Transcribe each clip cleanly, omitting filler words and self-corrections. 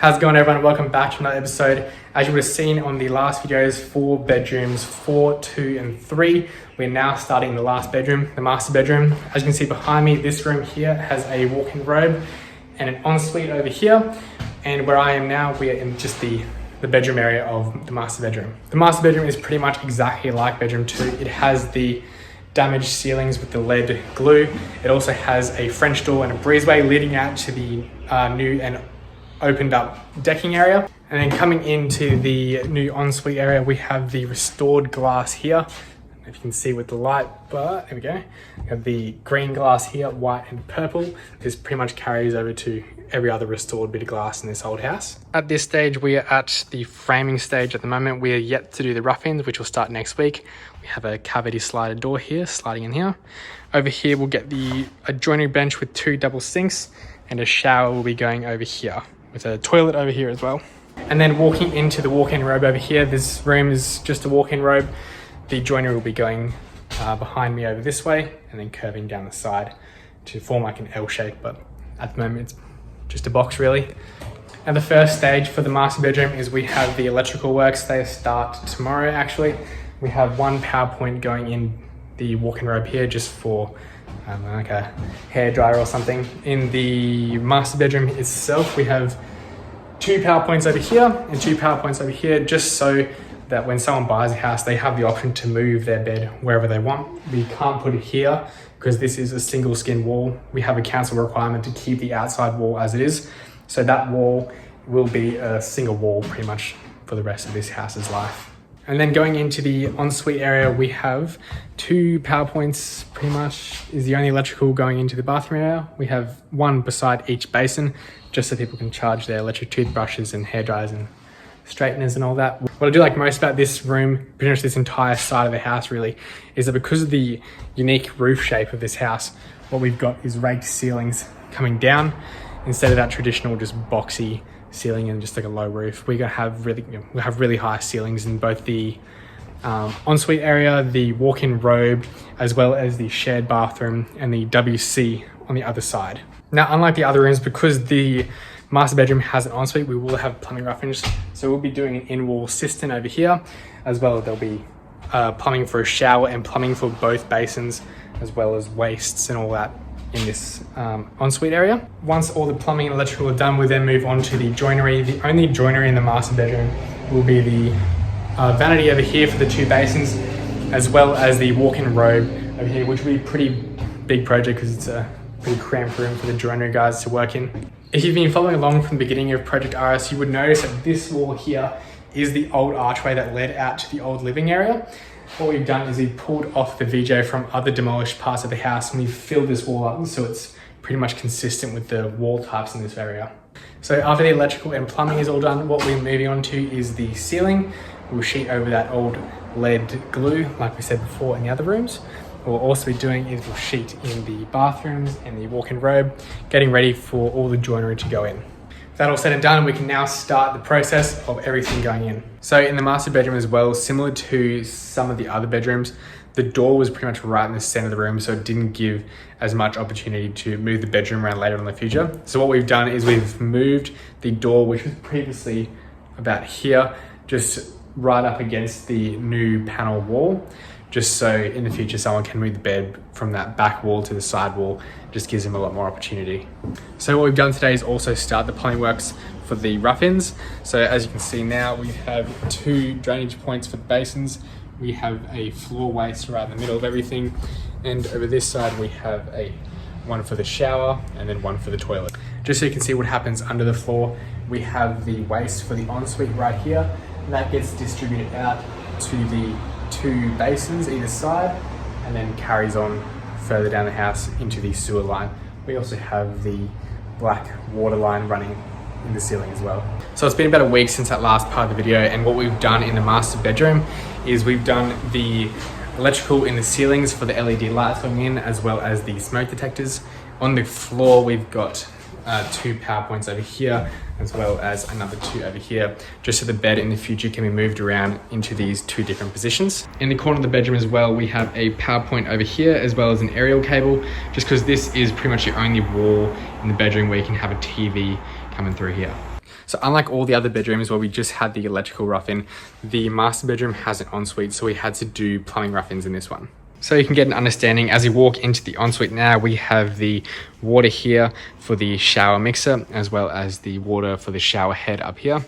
How's it going, everyone? Welcome back to another episode. As you would have seen on the last videos, 4 bedrooms, 4, 2 and 3. We're now starting the last bedroom, the master bedroom. As you can see behind me, this room here has a walk-in robe and an ensuite over here. And where I am now, we are in just the bedroom area of the master bedroom. The master bedroom is pretty much exactly like bedroom 2. It has the damaged ceilings with the lead glue. It also has a French door and a breezeway leading out to the new and opened up decking area. And then coming into the new ensuite area, we have the restored glass here. I don't know if you can see with the light, but there we go. We have the green glass here, white and purple. This pretty much carries over to every other restored bit of glass in this old house. At this stage, we are at the framing stage at the moment. We are yet to do the rough-ins, which will start next week. We have a cavity slider door here, sliding in here. Over here, we'll get a joinery bench with 2 double sinks, and a shower will be going over here, with a toilet over here as well. And then walking into the walk-in robe over here, this room is just a walk-in robe. The joinery will be going behind me over this way and then curving down the side to form like an L shape, but at the moment it's just a box really. And the first stage for the master bedroom is we have the electrical works. They start tomorrow actually. We have one power point going in the walk-in robe here just for like a hairdryer or something. In the master bedroom itself, we have 2 power points over here and 2 power points over here, just so that when someone buys a house, they have the option to move their bed wherever they want. We can't put it here because this is a single skin wall. We have a council requirement to keep the outside wall as it is. So that wall will be a single wall pretty much for the rest of this house's life. And then going into the ensuite area, we have 2 power points, pretty much is the only electrical going into the bathroom area. We have one beside each basin, just so people can charge their electric toothbrushes and hairdryers and straighteners and all that. What I do like most about this room, pretty much this entire side of the house really, is that because of the unique roof shape of this house, what we've got is raked ceilings coming down instead of that traditional just boxy ceiling and just like a low roof. We have really high ceilings in both the ensuite area, the walk-in robe, as well as the shared bathroom and the WC on the other side. Now, unlike the other rooms, because the master bedroom has an ensuite, we will have plumbing rough-ins. So we'll be doing an in-wall cistern over here, as well as there'll be plumbing for a shower and plumbing for both basins, as well as wastes and all that in this ensuite area. Once all the plumbing and electrical are done, we'll then move on to the joinery. The only joinery in the master bedroom will be the vanity over here for the 2 basins, as well as the walk-in robe over here, which will be a pretty big project because it's a pretty cramped room for the joinery guys to work in. If you've been following along from the beginning of Project RS, you would notice that this wall here is the old archway that led out to the old living area. What we've done is we've pulled off the VJ from other demolished parts of the house and we've filled this wall up so it's pretty much consistent with the wall types in this area. So after the electrical and plumbing is all done, what we're moving on to is the ceiling. We'll sheet over that old lead glue like we said before in the other rooms. What we'll also be doing is we'll sheet in the bathrooms and the walk-in robe, getting ready for all the joinery to go in. With that all said and done, we can now start the process of everything going in. So in the master bedroom as well, similar to some of the other bedrooms, the door was pretty much right in the center of the room, so it didn't give as much opportunity to move the bedroom around later in the future. So what we've done is we've moved the door, which was previously about here, just right up against the new panel wall, just so in the future someone can move the bed from that back wall to the side wall. Just gives them a lot more opportunity. So what we've done today is also start the plumbing works for the rough-ins. So as you can see now, we have 2 drainage points for the basins. We have a floor waste right in the middle of everything. And over this side, we have one for the shower and then one for the toilet. Just so you can see what happens under the floor, we have the waste for the ensuite right here. And that gets distributed out to the 2 basins either side and then carries on further down the house into the sewer line. We also have the black water line running in the ceiling as well. So it's been about a week since that last part of the video, and what we've done in the master bedroom is we've done the electrical in the ceilings for the LED lights going in, as well as the smoke detectors. On the floor, we've got 2 power points over here, as well as another 2 over here, just so the bed in the future can be moved around into these 2 different positions. In the corner of the bedroom as well, we have a power point over here, as well as an aerial cable, just because this is pretty much the only wall in the bedroom where you can have a TV coming through here. So unlike all the other bedrooms where we just had the electrical rough-in, the master bedroom has an ensuite, so we had to do plumbing rough-ins in this one. So you can get an understanding as you walk into the ensuite now, we have the water here for the shower mixer, as well as the water for the shower head up here.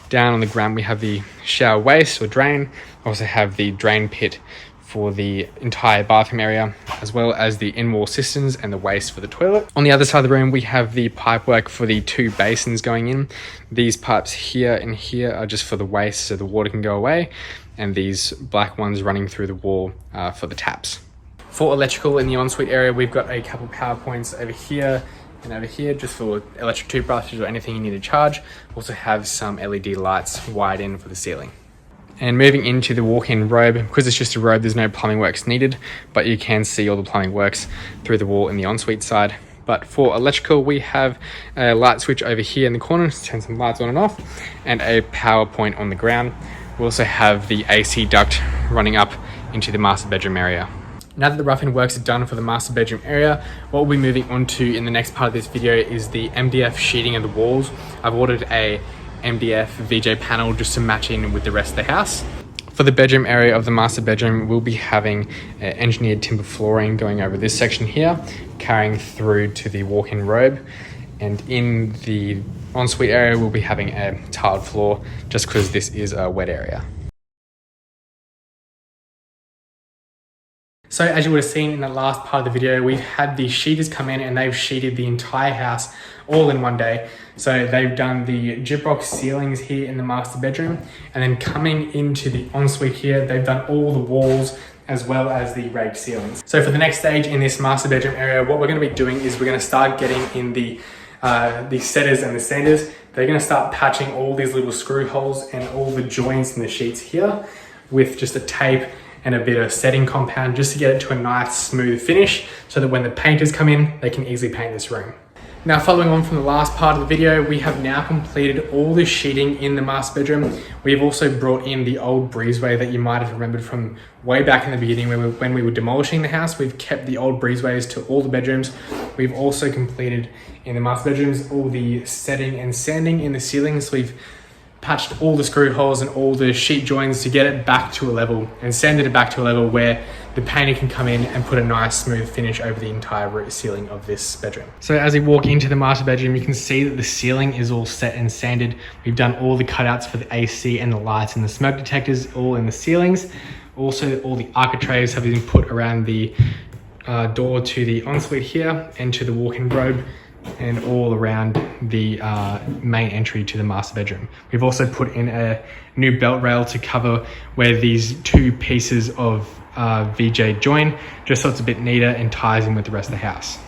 Down on the ground, we have the shower waste or drain. Also have the drain pit for the entire bathroom area, as well as the in-wall cisterns and the waste for the toilet. On the other side of the room, we have the pipework for the 2 basins going in. These pipes here and here are just for the waste so the water can go away, and these black ones running through the wall for the taps. For electrical in the ensuite area, we've got a couple power points over here and over here just for electric toothbrushes or anything you need to charge. Also have some LED lights wired in for the ceiling. And moving into the walk-in robe, because it's just a robe, there's no plumbing works needed, but you can see all the plumbing works through the wall in the ensuite side. But for electrical, we have a light switch over here in the corner to turn some lights on and off, and a power point on the ground. We also have the AC duct running up into the master bedroom area. Now that the rough-in works are done for the master bedroom area, what we'll be moving on to in the next part of this video is the MDF sheeting of the walls. I've ordered a MDF VJ panel just to match in with the rest of the house. For the bedroom area of the master bedroom, we'll be having engineered timber flooring going over this section here, carrying through to the walk-in robe. And in the ensuite area, we'll be having a tiled floor just because this is a wet area. So as you would have seen in the last part of the video, we've had the sheeters come in and they've sheeted the entire house all in one day. So they've done the gyprock ceilings here in the master bedroom, and then coming into the ensuite here, they've done all the walls as well as the raked ceilings. So for the next stage in this master bedroom area, what we're going to be doing is we're going to start getting in the setters and the sanders. They're going to start patching all these little screw holes and all the joints in the sheets here with just a tape and a bit of setting compound just to get it to a nice smooth finish so that when the painters come in, they can easily paint this room. Now, following on from the last part of the video, we have now completed all the sheeting in the master bedroom. We've also brought in the old breezeway that you might have remembered from way back in the beginning when we were demolishing the house. We've kept the old breezeways to all the bedrooms. We've also completed in the master bedrooms all the setting and sanding in the ceilings. So we've patched all the screw holes and all the sheet joins to get it back to a level and sanded it back to a level where the painter can come in and put a nice smooth finish over the entire ceiling of this bedroom. So as you walk into the master bedroom, you can see that the ceiling is all set and sanded. We've done all the cutouts for the AC and the lights and the smoke detectors all in the ceilings. Also, all the architraves have been put around the door to the ensuite here and to the walk-in robe, and all around the main entry to the master bedroom. We've also put in a new belt rail to cover where these 2 pieces of VJ join, just so it's a bit neater and ties in with the rest of the house.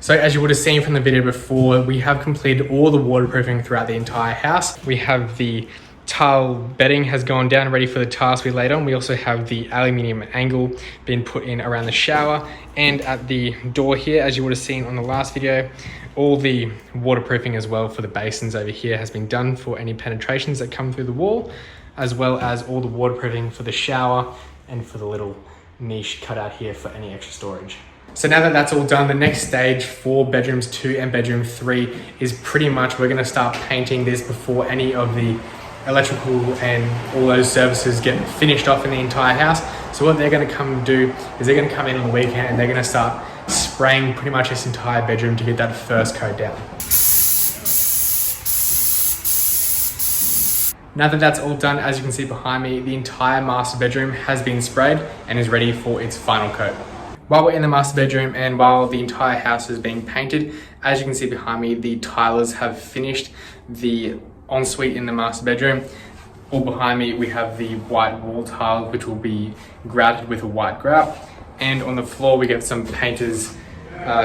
So as you would have seen from the video before, we have completed all the waterproofing throughout the entire house. We have the tile bedding has gone down ready for the tiles we laid on. We also have the aluminium angle being put in around the shower, and at the door here, as you would have seen on the last video, all the waterproofing as well for the basins over here has been done for any penetrations that come through the wall, as well as all the waterproofing for the shower and for the little niche cut out here for any extra storage. So now that that's all done, the next stage for bedrooms 2 and bedroom 3 is pretty much we're going to start painting this before any of the electrical and all those services get finished off in the entire house. So what they're going to come do is they're going to come in on the weekend and they're going to start spraying pretty much this entire bedroom to get that first coat down. Now that that's all done, as you can see behind me, the entire master bedroom has been sprayed and is ready for its final coat. While we're in the master bedroom and while the entire house is being painted, as you can see behind me, the tilers have finished the ensuite in the master bedroom. All behind me, we have the white wall tile, which will be grouted with a white grout. And on the floor, we get some painter's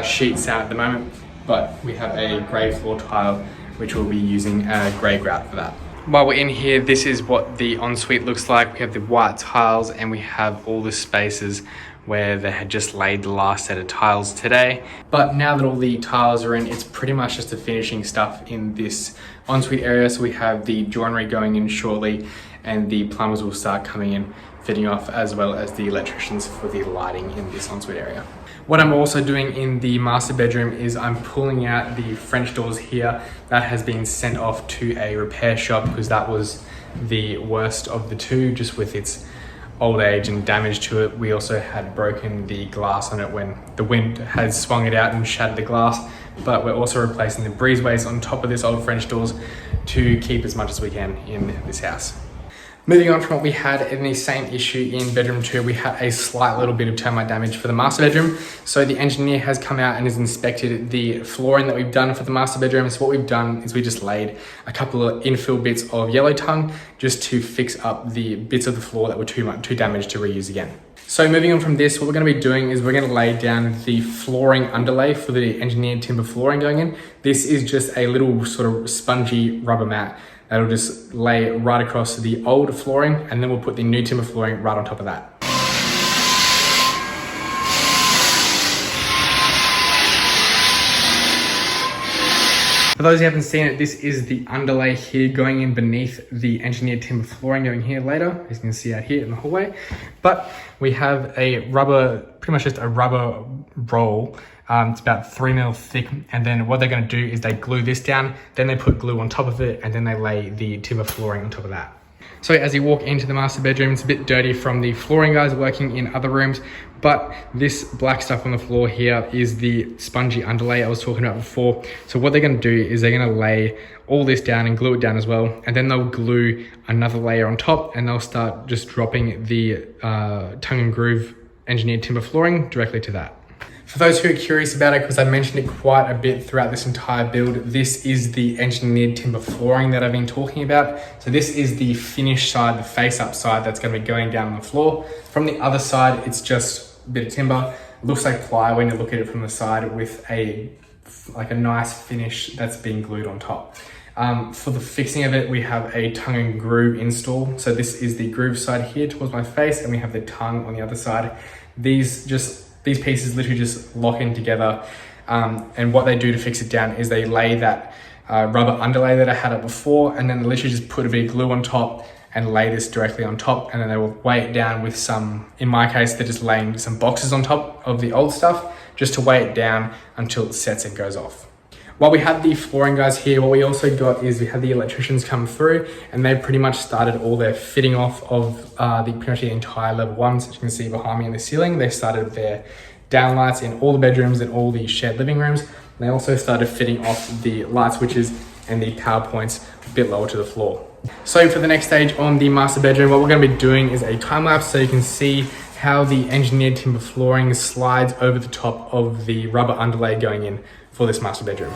sheets out at the moment, but we have a grey floor tile, which we'll be using a grey grout for that. While we're in here, this is what the ensuite looks like. We have the white tiles and we have all the spaces where they had just laid the last set of tiles today. But now that all the tiles are in, it's pretty much just the finishing stuff in this ensuite area. So we have the joinery going in shortly and the plumbers will start coming in, fitting off, as well as the electricians for the lighting in this ensuite area. What I'm also doing in the master bedroom is I'm pulling out the French doors here. That has been sent off to a repair shop because that was the worst of the two, just with its old age and damage to it. We also had broken the glass on it when the wind had swung it out and shattered the glass, but we're also replacing the breezeways on top of this old French doors to keep as much as we can in this house. Moving on from what we had in the same issue in bedroom 2, we had a slight little bit of termite damage for the master bedroom. So the engineer has come out and has inspected the flooring that we've done for the master bedroom. So what we've done is we just laid a couple of infill bits of yellow tongue just to fix up the bits of the floor that were too damaged to reuse again. So moving on from this, what we're going to be doing is we're going to lay down the flooring underlay for the engineered timber flooring going in. This is just a little sort of spongy rubber mat that'll just lay right across the old flooring, and then we'll put the new timber flooring right on top of that. For those who haven't seen it, this is the underlay here going in beneath the engineered timber flooring going here later, as you can see out here in the hallway. But we have a rubber, pretty much just a rubber roll. It's about 3 mil thick, and then what they're going to do is they glue this down, then they put glue on top of it, and then they lay the timber flooring on top of that. So as you walk into the master bedroom, it's a bit dirty from the flooring guys working in other rooms, but this black stuff on the floor here is the spongy underlay I was talking about before. So what they're going to do is they're going to lay all this down and glue it down as well, and then they'll glue another layer on top, and they'll start just dropping the tongue and groove engineered timber flooring directly to that. For those who are curious about it, because I mentioned it quite a bit throughout this entire build, this is the engineered timber flooring that I've been talking about. So this is the finished side, the face-up side that's going to be going down the floor. From the other side, it's just a bit of timber. It looks like ply when you look at it from the side with a nice finish that's been glued on top. For the fixing of it, we have a tongue and groove install. So this is the groove side here towards my face, and we have the tongue on the other side. These pieces literally just lock in together, and what they do to fix it down is they lay that rubber underlay that I had up before, and then they literally just put a bit of glue on top and lay this directly on top, and then they will weigh it down with some, in my case, they're just laying some boxes on top of the old stuff just to weigh it down until it sets and goes off. While we had the flooring guys here, what we also got is we had the electricians come through, and they pretty much started all their fitting off of pretty much the entire level 1s, as you can see behind me in the ceiling. They started their downlights in all the bedrooms and all the shared living rooms. They also started fitting off the light switches and the power points a bit lower to the floor. So for the next stage on the master bedroom, what we're going to be doing is a time lapse so you can see how the engineered timber flooring slides over the top of the rubber underlay going in for this master bedroom.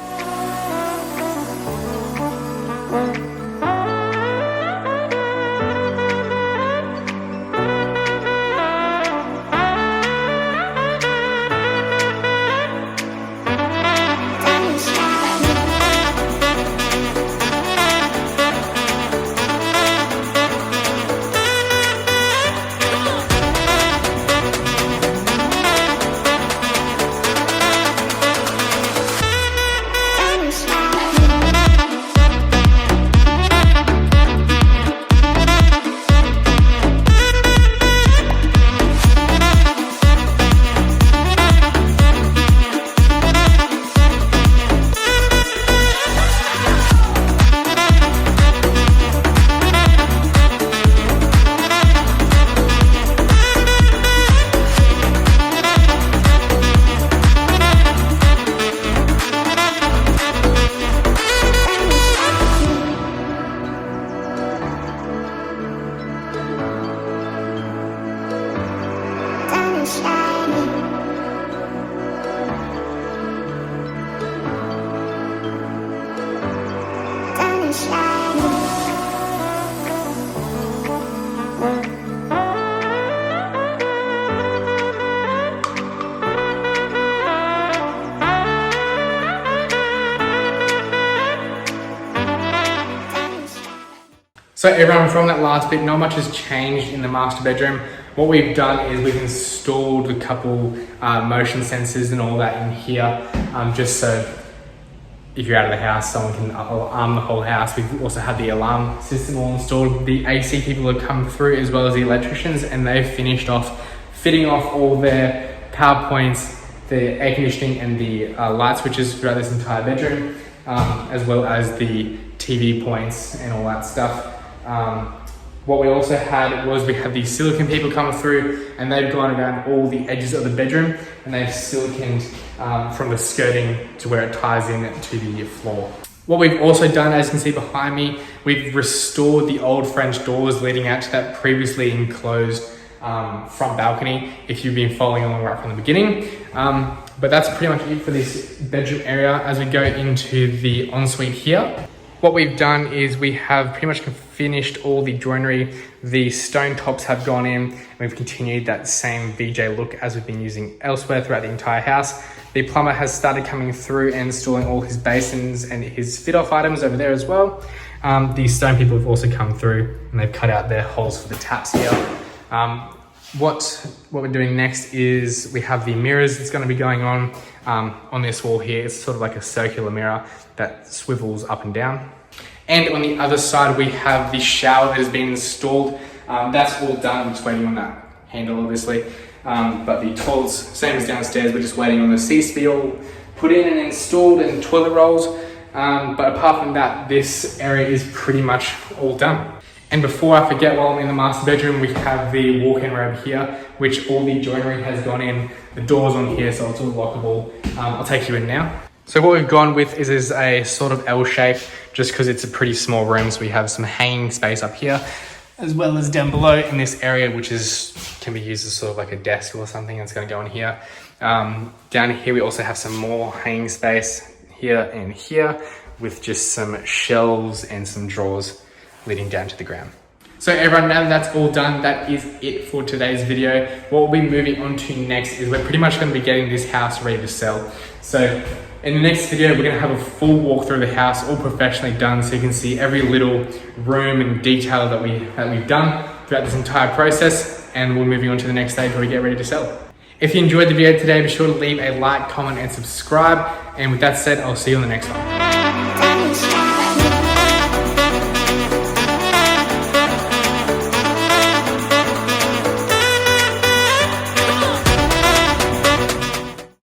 So everyone, from that last bit, not much has changed in the master bedroom. What we've done is we've installed a couple motion sensors and all that in here, just so if you're out of the house, someone can alarm the whole house. We've also had the alarm system all installed. The AC people have come through as well as the electricians, and they've finished off fitting off all their power points the air conditioning and the light switches throughout this entire bedroom, as well as the TV points and all that stuff. What we also had was we had these silicone people coming through, and they've gone around all the edges of the bedroom, and they've siliconed from the skirting to where it ties in to the floor. What we've also done, as you can see behind me, we've restored the old French doors leading out to that previously enclosed front balcony, if you've been following along right from the beginning. But that's pretty much it for this bedroom area. As we go into the ensuite here, what we've done is we have pretty much finished all the joinery. The stone tops have gone in, and we've continued that same VJ look as we've been using elsewhere throughout the entire house. The plumber has started coming through and installing all his basins and his fit-off items over there as well. The stone people have also come through, and they've cut out their holes for the taps here. What we're doing next is we have the mirrors that's going to be going on this wall here. It's sort of like a circular mirror that swivels up and down. And on the other side, we have the shower that has been installed. That's all done. I'm just waiting on that handle, obviously. But the toilets, same as downstairs, we're just waiting on the seats to be all put in and installed, and toilet rolls. But apart from that, this area is pretty much all done. And before I forget, while I'm in the master bedroom, we have the walk-in robe here, which all the joinery has gone in. The door's on here, so it's all lockable. I'll take you in now. So what we've gone with is a sort of L shape, just because it's a pretty small room. So we have some hanging space up here, as well as down below in this area, which can be used as sort of like a desk or something that's going to go in here. Down here, we also have some more hanging space here and here, with just some shelves and some drawers leading down to the ground. So everyone, now that's all done, that is it for today's video. What we'll be moving on to next is we're pretty much going to be getting this house ready to sell. So in the next video, we're going to have a full walk through the house, all professionally done, so you can see every little room and detail that we've done throughout this entire process, and we're moving on to the next stage where we get ready to sell. If you enjoyed the video today, be sure to leave a like, comment, and subscribe. And with that said, I'll see you on the next one.